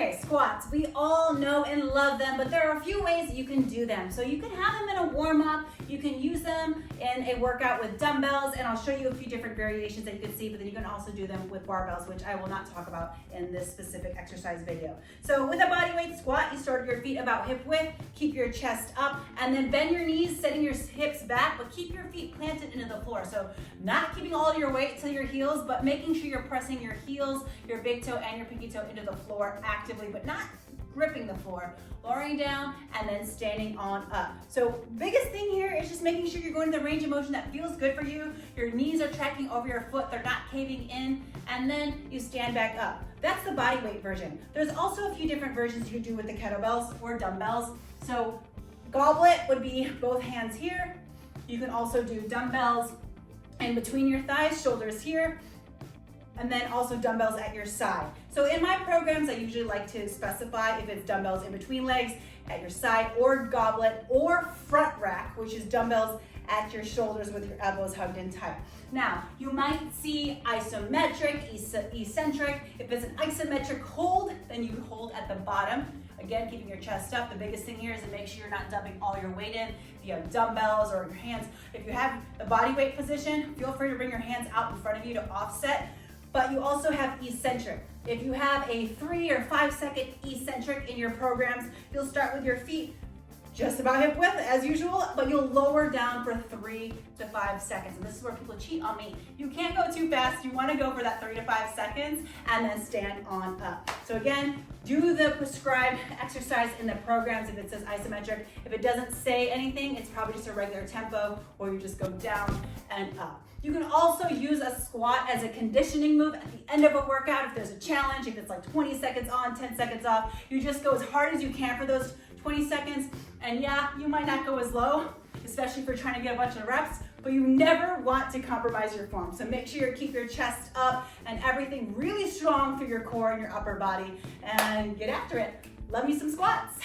Okay, squats. We all know and love them, but there are a few ways that you can do them. So you can have them in a warm-up, you can use them in a workout with dumbbells, and I'll show you a few different variations that you can see, but then you can also do them with barbells, which I will not talk about in this specific exercise video. So with a bodyweight squat, you start your feet about hip width, keep your chest up, and then bend your knees, setting your hips back, but keep your feet planted into the floor. So not keeping all your weight to your heels, but making sure you're pressing your heels, your big toe, and your pinky toe into the floor actively, but not gripping the floor, lowering down and then standing on up. So biggest thing here is just making sure you're going to the range of motion that feels good for you. Your knees are tracking over your foot, they're not caving in, and then you stand back up. That's the body weight version. There's also a few different versions you can do with the kettlebells or dumbbells. So goblet would be both hands here. You can also do dumbbells in between your thighs, shoulders here, and then also dumbbells at your side. So in my programs, I usually like to specify if it's dumbbells in between legs, at your side, or goblet, or front rack, which is dumbbells at your shoulders with your elbows hugged in tight. Now, you might see isometric, eccentric. If it's an isometric hold, then you hold at the bottom. Again, keeping your chest up. The biggest thing here is to make sure you're not dumping all your weight in. If you have dumbbells or your hands, if you have the body weight position, feel free to bring your hands out in front of you to offset. But you also have eccentric. If you have a 3 or 5 second eccentric in your programs, you'll start with your feet just about hip width as usual, but you'll lower down for 3 to 5 seconds. And this is where people cheat on me. You can't go too fast. You want to go for that 3 to 5 seconds and then stand on up. So again, do the prescribed exercise in the programs if it says isometric. If it doesn't say anything, it's probably just a regular tempo, or you just go down and up. You can also use a squat as a conditioning move at the end of a workout. If there's a challenge, if it's like 20 seconds on, 10 seconds off, you just go as hard as you can for those 20 seconds. And yeah, you might not go as low, especially if you're trying to get a bunch of reps, but you never want to compromise your form. So make sure you keep your chest up and everything really strong through your core and your upper body, and get after it. Love me some squats.